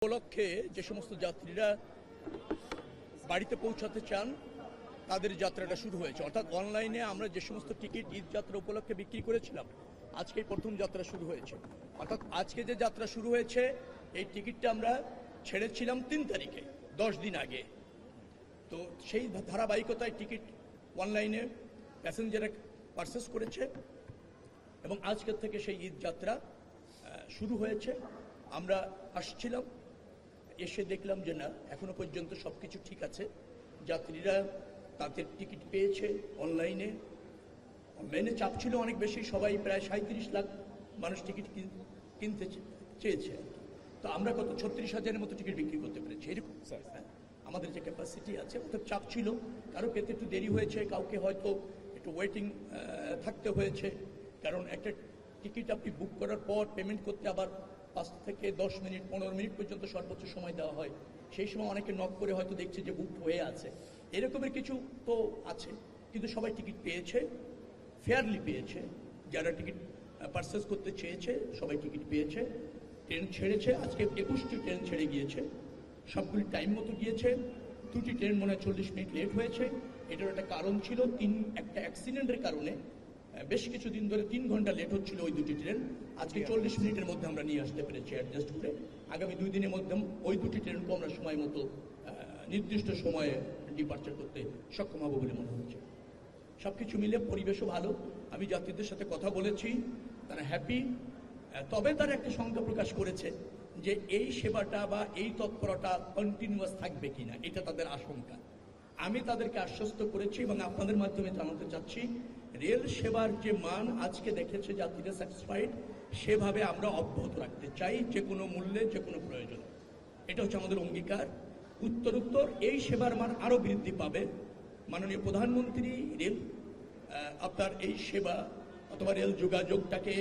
উপলক্ষে যে সমস্ত যাত্রীরা বাড়িতে পৌঁছাতে চান তাদের যাত্রাটা শুরু হয়েছে। অর্থাৎ অনলাইনে আমরা যে সমস্ত টিকিট ঈদ যাত্রা উপলক্ষে বিক্রি করেছিলাম, আজকেই প্রথম যাত্রা শুরু হয়েছে। অর্থাৎ আজকে যে যাত্রা শুরু হয়েছে এই টিকিটটা আমরা ছেড়েছিলাম 3 তারিখে, 10 দিন আগে। তো সেই ধারাবাহিকতায় টিকিট অনলাইনে প্যাসেঞ্জাররা পারচেস করেছে এবং আজকের থেকে সেই ঈদ যাত্রা শুরু হয়েছে। আমরা আসছিলাম, এসে দেখলাম যে না, এখনো পর্যন্ত সব কিছু ঠিক আছে। যাত্রীরা তাদের টিকিট পেয়েছে। অনলাইনে চাপ ছিল অনেক বেশি, সবাই প্রায় 37 লাখ মানুষ টিকিট কিনতে চেয়েছে। তো আমরা কত 36,000-এর মতো টিকিট বিক্রি করতে পেরেছি এরকম আমাদের যে ক্যাপাসিটি আছে। অর্থাৎ চাপ ছিল, কারো পেতে একটু দেরি হয়েছে, কাউকে হয়তো একটু ওয়েটিং থাকতে হয়েছে। কারণ একটা টিকিট আপনি বুক করার পর পেমেন্ট করতে আবার 5 থেকে 10 মিনিট 15 মিনিট পর্যন্ত সর্বোচ্চ সময় দেওয়া হয়। সেই সময় অনেকে নক করে হয়তো দেখছে যে বুক হয়ে আছে, এরকমের কিছু তো আছে। কিন্তু সবাই টিকিট পেয়েছে, ফেয়ারলি পেয়েছে। যারা টিকিট পারচেস করতে চেয়েছে সবাই টিকিট পেয়েছে। ট্রেন ছেড়েছে, আজকে 21টি ট্রেন ছেড়ে গিয়েছে, সবগুলি টাইম মতো গিয়েছে। 2টি ট্রেন মনে হয় 40 মিনিট লেট হয়েছে। এটার একটা কারণ ছিল, একটা অ্যাক্সিডেন্টের কারণে বেশ কিছুদিন ধরে 3 ঘন্টা লেট হচ্ছিল ওই 2টি ট্রেন। আজকে 40 মিনিটের মধ্যে আমরা নিয়ে আসতে পেরেছি অ্যাডজাস্ট করে। আগামী 2 দিনের মধ্যে ওই 2টি ট্রেনকে আমরা সময় মতো নির্দিষ্ট সময়ে ডিপার্চার করতে সক্ষম হবো বলে মনে হচ্ছে। সবকিছু মিলে পরিবেশও ভালো। আমি যাত্রীদের সাথে কথা বলেছি, তারা হ্যাপি। তবে তারা একটা শঙ্কা প্রকাশ করেছে যে এই সেবাটা বা এই তৎপরতা কন্টিনিউয়াস থাকবে কিনা, এটা তাদের আশঙ্কা। আমি তাদেরকে আশ্বস্ত করেছি এবং আপনাদের মাধ্যমে জানাতে চাচ্ছি, রেল সেবার যে মান আজকে দেখেছে যাত্রীরা স্যাটিসফাইড, সেভাবে আমরা অব্যাহত রাখতে চাই, যে কোনো মূল্যে, যে কোনো প্রয়োজনে। এটা হচ্ছে আমাদের অঙ্গীকার। উত্তরোত্তর এই সেবার মান আরও বৃদ্ধি পাবে। মাননীয় প্রধানমন্ত্রী রেল আপনার এই সেবা অথবা রেল যোগাযোগটাকে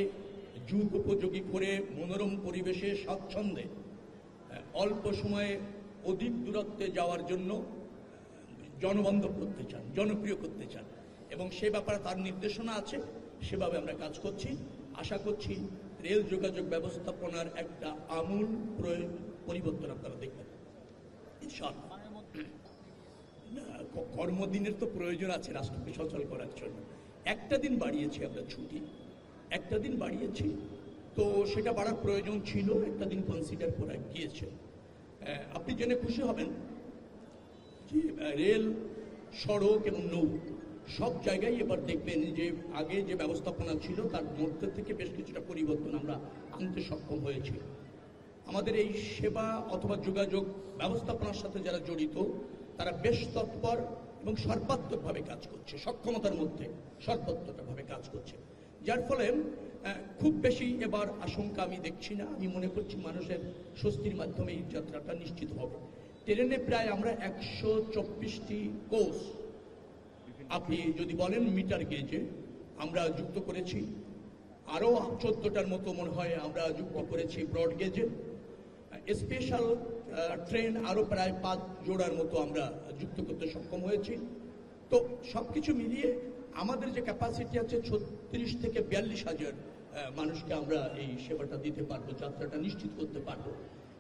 যুগ উপযোগী করে মনোরম পরিবেশে স্বাচ্ছন্দ্যে অল্প সময়ে অধিক দূরত্বে যাওয়ার জন্য জনবান্ধব করতে চান, জনপ্রিয় করতে চান, এবং সে ব্যাপারে তার নির্দেশনা আছে। সেভাবে আমরা কাজ করছি। আশা করছি রেল যোগাযোগ ব্যবস্থাপনার একটা আমূল পরিবর্তন আপনারা দেখবেন ইনশাআল্লাহ। কর্মদিনের তো প্রয়োজন আছে রাষ্ট্রকে সচল করার জন্য। একটা দিন বাড়িয়েছি আমরা ছুটি, একটা দিন বাড়িয়েছি, তো সেটা বাড়ার প্রয়োজন ছিল, একটা দিন কনসিডার করা গিয়েছে। আপনি জেনে খুশি হবেন যে রেল, সড়ক এবং নৌ সব জায়গায় এবার দেখবেন যে আগে যে ব্যবস্থাপনা ছিল তার মধ্যে থেকে বেশ কিছুটা পরিবর্তন আমরা আনতে সক্ষম হয়েছি। আমাদের এই সেবা অথবা যোগাযোগ ব্যবস্থাপনার সাথে যারা জড়িত তারা বেশ তৎপর এবং সর্বাত্মকভাবে কাজ করছে, সক্ষমতার মধ্যে সর্বাত্মকভাবে কাজ করছে, যার ফলে খুব বেশি এবার আশঙ্কা আমি দেখছি না। আমি মনে করছি মানুষের স্বস্তির মাধ্যমে এই যাত্রাটা নিশ্চিত হবে। ট্রেনে প্রায় আমরা 124টি কোচ, আপনি যদি বলেন মিটার গেজে, আমরা যুক্ত করেছি। আরও 14টার মতো মনে হয় আমরা যুক্ত করেছি ব্রড গেজে। স্পেশাল ট্রেন আরও প্রায় 5 জোড়ার মতো আমরা যুক্ত করতে সক্ষম হয়েছি। তো সব কিছু মিলিয়ে আমাদের যে ক্যাপাসিটি আছে 36 থেকে 42,000 মানুষকে আমরা এই সেবাটা দিতে পারবো, যাত্রাটা নিশ্চিত করতে পারবো।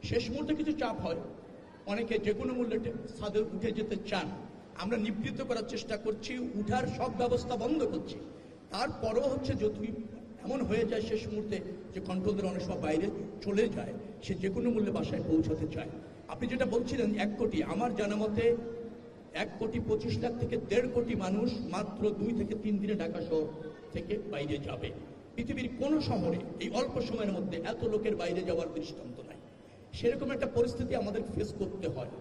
শেষ মুহূর্তে কিছু চাপ হয়, অনেকে যে কোনো মূল্যে ছাদে উঠে যেতে চান, আমরা নিবৃত্ত করার চেষ্টা করছি, উঠার সব ব্যবস্থা বন্ধ করছি। তারপরও হচ্ছে যদি এমন হয়ে যায় শেষ মুহূর্তে যে কন্ট্রোলদের অনেক সময় বাইরে চলে যায়, সে যে কোনো মূল্যে বাসায় পৌঁছাতে চায়। আপনি যেটা বলছিলেন 1 কোটি, আমার জানা মতে 1,25,00,000 থেকে 1.5 কোটি মানুষ মাত্র 2 থেকে 3 দিনে ঢাকা শহর থেকে বাইরে যাবে। পৃথিবীর কোন শহরে এই অল্প সময়ের মধ্যে এত লোকের বাইরে যাওয়ার দৃষ্টান্ত নাই। সেরকম একটা পরিস্থিতি আমাদের ফেস করতে হয়।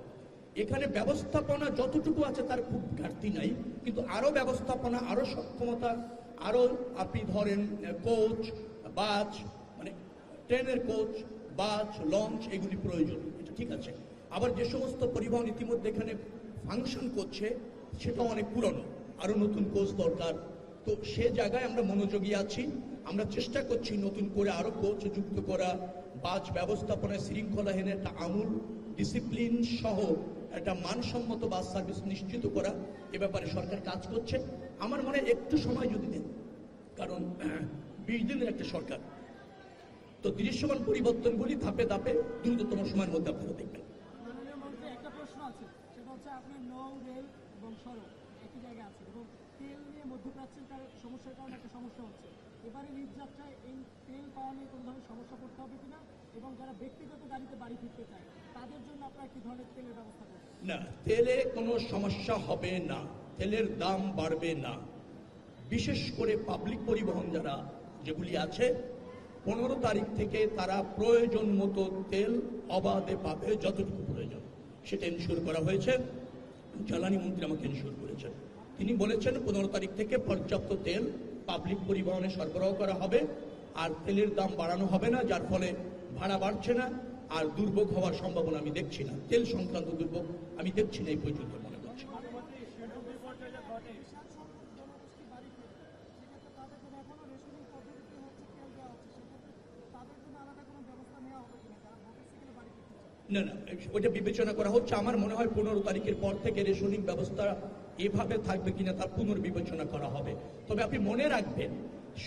এখানে ব্যবস্থাপনা যতটুকু আছে তার খুব ঘাটতি নাই, কিন্তু আরো ব্যবস্থাপনা, আরো সক্ষমতা, আরো আপনি ধরেন কোচ, বাস, মানে ট্রেনের কোচ, বাস, লঞ্চ, এগুলি প্রয়োজন, এটা ঠিক আছে। আবার যে সমস্ত পরিবহন ইতিমধ্যে এখানে ফাংশন করছে সেটা অনেক পুরনো, আরো নতুন কোচ দরকার। তো সে জায়গায় আমরা মনোযোগী আছি। আমরা চেষ্টা করছি নতুন করে আরো কোচ যুক্ত করা, বাস ব্যবস্থাপনায় শৃঙ্খলাহীন একটা আমূল ডিসিপ্লিন সহ একটা মানসম্মত বাস সার্ভিস নিশ্চিত করা, এ ব্যাপারে সরকার কাজ করছে। আমার মনে একটু সময় যদি দেন, কারণ 20 দিনের একটা সরকার, তো দৃশ্যমান পরিবর্তনগুলি ধাপে ধাপে দ্রুততম সময়ের মধ্যে আপনারা দেখবেন। মাননীয় মন্ত্রী, একটা প্রশ্ন আছে, সেটা হচ্ছে আপনার নৌ, রেল এবং সড়ক একই জায়গায় আছে এবং তেল নিয়ে মধ্যপ্রাচ্যের সমস্যার কারণে একটা সমস্যা হচ্ছে। এবারে ঈদ যাত্রায় এই তেল পাওয়া নিয়ে কোনো ধরনের সমস্যা পড়তে হবে কিনা, এবং যারা ব্যক্তিগত গাড়িতে বাড়ি ফিরতে চায় তাদের জন্য আপনারা কি ধরনের তেলের ব্যবস্থা করবেন? না, তেলে কোনো সমস্যা হবে না, তেলের দাম বাড়বে না। বিশেষ করে পাবলিক পরিবহন যারা যেগুলি আছে 15 তারিখ থেকে তারা প্রয়োজন মতো তেল অবাধে পাবে, যতটুকু প্রয়োজন সেটা এনশিওর করা হয়েছে। জ্বালানি মন্ত্রী আমাকে এনশিওর করেছেন, তিনি বলেছেন 15 তারিখ থেকে পর্যাপ্ত তেল পাবলিক পরিবহনে সরবরাহ করা হবে, আর তেলের দাম বাড়ানো হবে না, যার ফলে ভাড়া বাড়ছে না, আর দুর্ভোগ হওয়ার সম্ভাবনা আমি দেখছি না। তেল সংক্রান্ত দুর্ভোগ আমি দেখছি না এই পর্যন্ত, মনে করছি। না না, ওইটা বিবেচনা করা হচ্ছে। আমার মনে হয় 15 তারিখের পর থেকে রেশনিং ব্যবস্থা এভাবে থাকবে কিনা তার পুনর্বিবেচনা করা হবে। তবে আপনি মনে রাখবেন,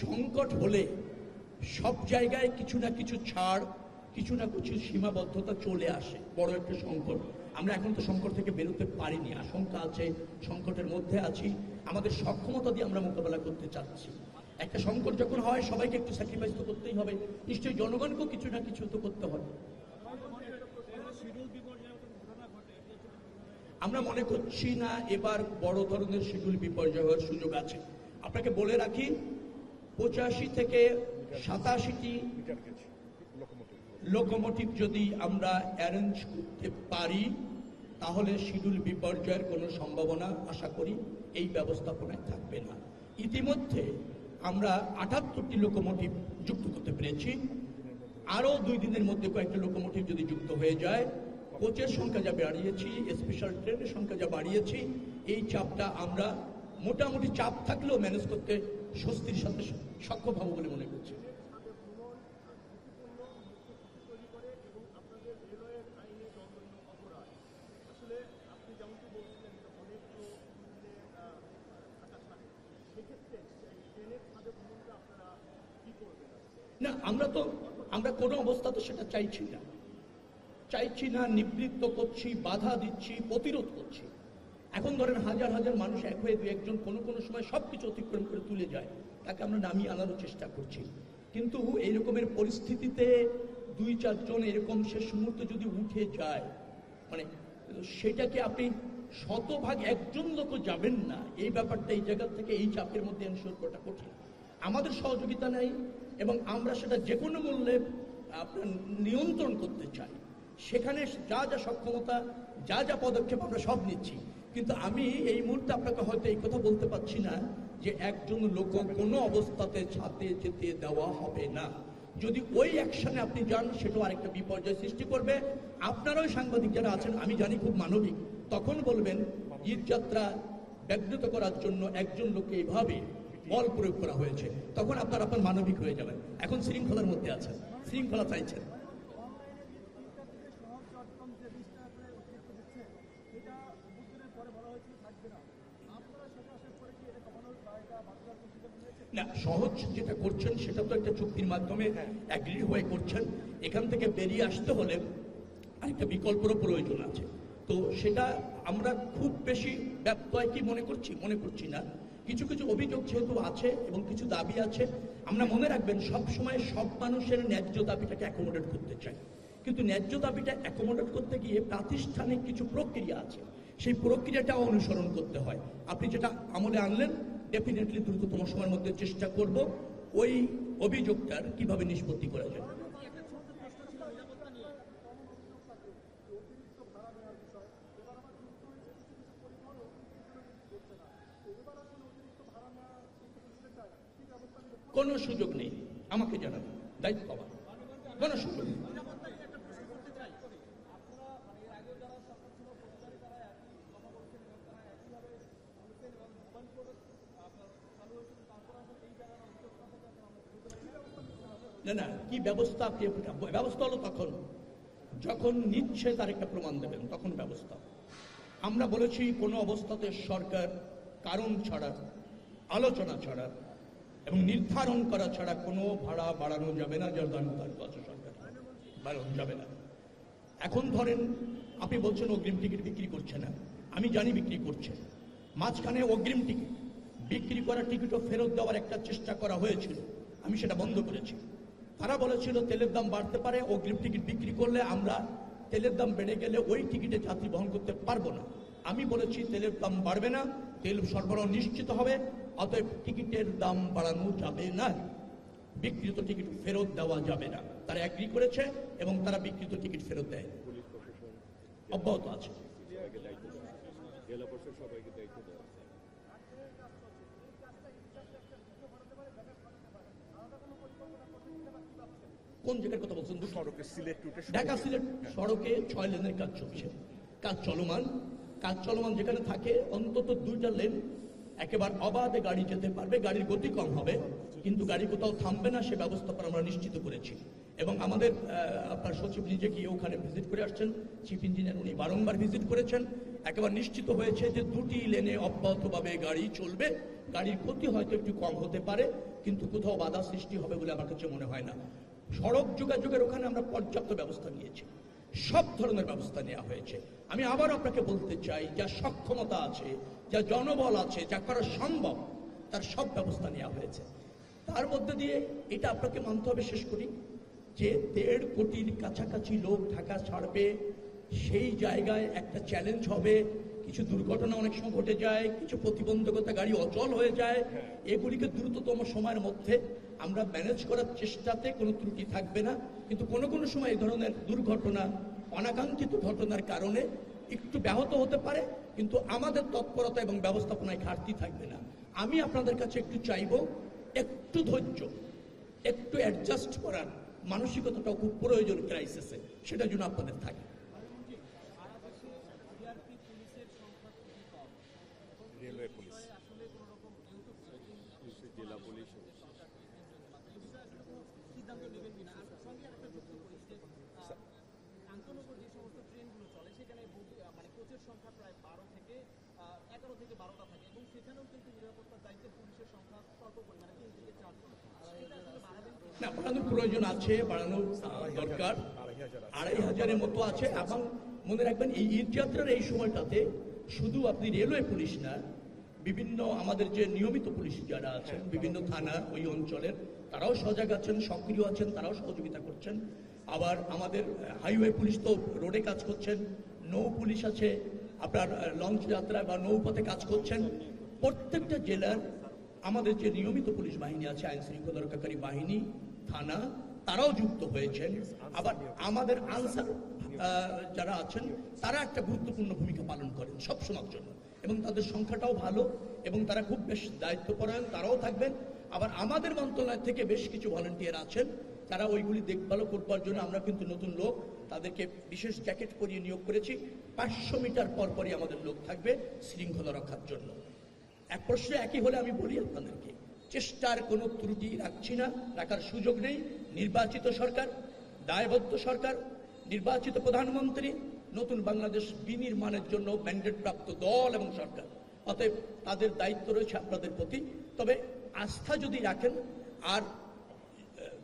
সংকট হলে সব জায়গায় কিছু না কিছু ছাড়, কিছু না কিছু সীমাবদ্ধতা চলে আসে। বড় একটা সংকট, আমরা এখন তো সংকট থেকে বেরোতে পারিনি, আশঙ্কা আছে, সংকটের মধ্যে আছি, আমাদের সক্ষমতা দিয়ে আমরা মোকাবেলা করতে চাচ্ছি। একটা সংকট যখন হয় সবাইকে একটু স্যাক্রিফাইস তো করতেই হবে, নিশ্চয়ই জনগণকেও কিছু না কিছু তো করতে হবে। আমরা মনে করছি না এবার বড় ধরনের শিডিউল বিপর্যয় হওয়ার সুযোগ আছে। আপনাকে বলে রাখি, 85 থেকে 87টি লোকোমোটিভ যদি আমরা অ্যারেঞ্জ করতে পারি তাহলে শিডিউল বিপর্যয়ের কোনো সম্ভাবনা আশা করি এই ব্যবস্থাপনায় থাকবে না। ইতিমধ্যে আমরা 78টি লোকোমোটিভ যুক্ত করতে পেরেছি, আরও 2 দিনের মধ্যে কয়েকটা লোকোমোটিভ যদি যুক্ত হয়ে যায়, কোচের সংখ্যা যা বাড়িয়েছি, স্পেশাল ট্রেনের সংখ্যা যা বাড়িয়েছি, এই চাপটা আমরা মোটামুটি চাপ থাকলেও ম্যানেজ করতে স্বস্তির সাথে সক্ষম হব বলে মনে করছি। না, আমরা কোনো অবস্থাতে সেটা চাইছি না, নিবৃত্ত করছি, বাধা দিচ্ছি, প্রতিরোধ করছি। এখন ধরেন হাজার হাজার মানুষ এক হয়ে 2-1 জন কোনো সময় সবকিছু অতিক্রম করে তুলে যায়, তাকে আমরা নামিয়ে আনারও চেষ্টা করছি। কিন্তু এই রকমের পরিস্থিতিতে 2-4 জন এরকম শেষ মুহূর্তে যদি উঠে যায়, মানে সেটাকে আপনি শতভাগ একজন লোকও যাবেন না, এই ব্যাপারটা এই জায়গা থেকে এই চাপের মধ্যে এনশিওর করাটা কঠিন। আমাদের সহযোগিতা নেই এবং আমরা সেটা যে কোনো মূল্যে আপনার নিয়ন্ত্রণ করতে চাই। সেখানে যা যা সক্ষমতা, যা যা পদক্ষেপ আমরা সব নিচ্ছি। কিন্তু আমি এই মুহূর্তে আপনাকে হয়তো এই কথা বলতে পারছি না যে একজন লোক কোনো অবস্থাতে ছাতে যেতে দেওয়া হবে না। যদি ওই অ্যাকশনে আপনি যান, সেটাও আরেকটা বিপর্যয় সৃষ্টি করবে। আপনারাও সাংবাদিক যারা আছেন, আমি জানি খুব মানবিক, তখন বলবেন ঈদ যাত্রা ব্যাঘ্রত করার জন্য একজন লোককে এইভাবে বল প্রয়োগ করা হয়েছে, তখন আপনার মানবিক হয়ে যাবেন। এখন শৃঙ্খলার মধ্যে আছেন, শৃঙ্খলা চাইছেন। না, সহজ যেটা করছেন সেটা তো একটা চুক্তির মাধ্যমে অ্যাগ্রি হয়ে করছেন। এখান থেকে বেরিয়ে আসতে হলে আরেকটা বিকল্পেরও প্রয়োজন আছে। তো সেটা আমরা খুব বেশি ব্যত্যয় কি মনে করছি না। কিছু কিছু অভিযোগ যেহেতু আছে এবং কিছু দাবি আছে, আমরা মনে রাখবেন সব সময় সব মানুষের ন্যায্য দাবিটাকে অ্যাকোমোডেট করতে চাই, কিন্তু ন্যায্য দাবিটা অ্যাকোমোডেট করতে গিয়ে প্রাতিষ্ঠানিক কিছু প্রক্রিয়া আছে, সেই প্রক্রিয়াটাও অনুসরণ করতে হয়। আপনি যেটা আমলে আনলেন, ডেফিনেটলি দ্রুততম সময়ের মধ্যে চেষ্টা করব ওই অভিযোগটার কিভাবে নিষ্পত্তি করা যায়। কোনো সুযোগ নেই, আমাকে জানাবেন, দায়িত্ব পাওয়া, কোনো সুযোগ নেই। না, কি ব্যবস্থা? আপনি ব্যবস্থা হলো তখন যখন নিচ্ছে তার একটা প্রমাণ দেবেন, তখন ব্যবস্থা। আমরা বলেছি কোনো অবস্থাতে সরকার কারণ ছাড়া, আলোচনা ছাড়া এবং নির্ধারণ করা ছাড়া কোনো ভাড়া বাড়ানো যাবে না, যার দায়িত্ব আছে সরকার, বাড়ানো যাবে না। এখন ধরেন আপনি বলছেন অগ্রিম টিকিট বিক্রি করছে না, আমি জানি বিক্রি করছে। মাঝখানে অগ্রিম টিকিট বিক্রি করা টিকিটও ফেরত দেওয়ার একটা চেষ্টা করা হয়েছিল, আমি সেটা বন্ধ করেছি। তারা বলেছিল তেলের দাম বাড়তে পারে, অগ্রিম টিকিট বিক্রি করলে আমরা তেলের দাম বেড়ে গেলে ওই টিকিটে যাত্রী বহন করতে পারবো না। আমি বলেছি তেলের দাম বাড়বে না, তেল সরবরাহ নিশ্চিত হবে, অতএব টিকিটের দাম বাড়ানো যাবে না, বিক্রিত টিকিট ফেরত দেওয়া যাবে না। তারা এগ্রি করেছে এবং তারা বিক্রিত টিকিট ফেরত দেয়, অব্যাহত আছে। কোন জায়গার কথা বলছেন? ঢাকা সিলেট সড়কে 6 লেনের কাজ চলছে, কাজ চলমান যেখানে থাকে অন্তত 2টা লেন একেবারে অবাধে গাড়ি যেতে পারবে, গাড়ির গতি কম হবে কিন্তু গাড়ি কোথাও থামবে না, সে ব্যবস্থা আমরা নিশ্চিত করেছি। এবং আমাদের আপনার সচিব নিজে গিয়ে ওখানে ভিজিট করে আসছেন, চিফ ইঞ্জিনিয়ার উনি বারংবার ভিজিট করেছেন, একেবারে নিশ্চিত হয়েছে যে 2টি লেনে অব্যাহতভাবে গাড়ি চলবে। গাড়ির গতি হয়তো একটু কম হতে পারে কিন্তু কোথাও বাধা সৃষ্টি হবে বলে আমার কাছে মনে হয় না। সড়ক যোগাযোগের ওখানে আমরা পর্যাপ্ত ব্যবস্থা নিয়েছি, সব ধরনের ব্যবস্থা নেওয়া হয়েছে। আমি আবার আপনাকে বলতে চাই, যা সক্ষমতা আছে, যা জনবল আছে, যা করা সম্ভব তার সব ব্যবস্থা নেওয়া হয়েছে। তার মধ্যে দিয়ে এটা আপনাকে মানতে হবে, শেষ করি, যে 1.5 কোটির কাছাকাছি লোক ঢাকা ছাড়বে, সেই জায়গায় একটা চ্যালেঞ্জ হবে। কিছু দুর্ঘটনা অনেক সময় ঘটে যায়, কিছু প্রতিবন্ধকতা, গাড়ি অচল হয়ে যায়, এগুলিকে দ্রুততম সময়ের মধ্যে আমরা ম্যানেজ করার চেষ্টাতে কোনো ত্রুটি থাকবে না। কিন্তু কোনো কোনো সময় এই ধরনের দুর্ঘটনা, অনাকাঙ্ক্ষিত ঘটনার কারণে একটু ব্যাহত হতে পারে, কিন্তু আমাদের তৎপরতা এবং ব্যবস্থাপনায় ঘাটতি থাকবে না। আমি আপনাদের কাছে একটু চাইব, একটু ধৈর্য, একটু অ্যাডজাস্ট করার মানসিকতাটাও খুব প্রয়োজন ক্রাইসিসে, সেটার জন্য আপনাদের থাকে। রেলওয়ে পুলিশ, জেলা পুলিশ, আন্তনগর যে সমস্ত ট্রেনগুলো চলে সেখানে মানে কোচের সংখ্যা প্রায় 11 থেকে 12টা থাকে এবং সেখানেও কিন্তু নিরাপত্তার দায়িত্বে পুলিশের সংখ্যা স্বল্প পরিমাণে 3 থেকে 4 জন। সেটা আসলে বাড়াবেন না, বাড়ানোর প্রয়োজন আছে, বাড়ানোর দরকার। 2,500-এর মতো আছে। এবং মনে রাখবেন এই ঈদযাত্রার এই সময়টাতে শুধু আপনি রেলওয়ে পুলিশ না, বিভিন্ন আমাদের যে নিয়মিত পুলিশ যারা আছেন বিভিন্ন থানা ওই অঞ্চলের, তারাও সজাগ আছেন, সক্রিয় আছেন, তারাও সহযোগিতা করছেন। আবার আমাদের হাইওয়ে পুলিশ তো রোডে কাজ করছেন, নৌ পুলিশ আছে, আপনার লঞ্চ যাত্রা বা নৌপথে কাজ করছেন। প্রত্যেকটা জেলার আমাদের যে নিয়মিত পুলিশ বাহিনী আছে, আইন শৃঙ্খলা রক্ষাকারী বাহিনী, থানা, তারাও যুক্ত হয়েছেন। আবার আমাদের আনসার যারা আছেন তারা একটা গুরুত্বপূর্ণ ভূমিকা পালন করেন সবসময়ের জন্য, এবং তাদের সংখ্যাটাও ভালো এবং তারা খুব বেশ দায়িত্বপরায়ণ, তারাও থাকবেন। আবার আমাদের মন্ত্রণালয় থেকে বেশ কিছু ভলান্টিয়ার আছেন, তারা ওইগুলি দেখভালও করবার জন্য আমরা কিন্তু নতুন লোক তাদেরকে বিশেষ জ্যাকেট পরিয়ে নিয়োগ করেছি। 500 মিটার পরপরই আমাদের লোক থাকবে শৃঙ্খলা রক্ষার জন্য। এক প্রশ্ন একই হলে আমি বলি আপনাদেরকে, চেষ্টার কোনো ত্রুটি রাখছি না, রাখার সুযোগ নেই। নির্বাচিত সরকার, দায়বদ্ধ সরকার, নির্বাচিত প্রধানমন্ত্রী, নতুন বাংলাদেশ বিনির্মাণের জন্য ম্যান্ডেট প্রাপ্ত দল এবং সরকার, অতএব তাদের দায়িত্ব রয়েছে আপনাদের প্রতি। তবে আস্থা যদি রাখেন আর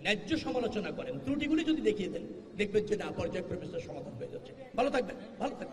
ন্যায্য সমালোচনা করেন, ত্রুটিগুলি যদি দেখিয়ে দেন, দেখবেন যে না, পর্যায়ক্রমে সমাধান হয়ে যাচ্ছে। ভালো থাকবেন, ভালো থাকবেন।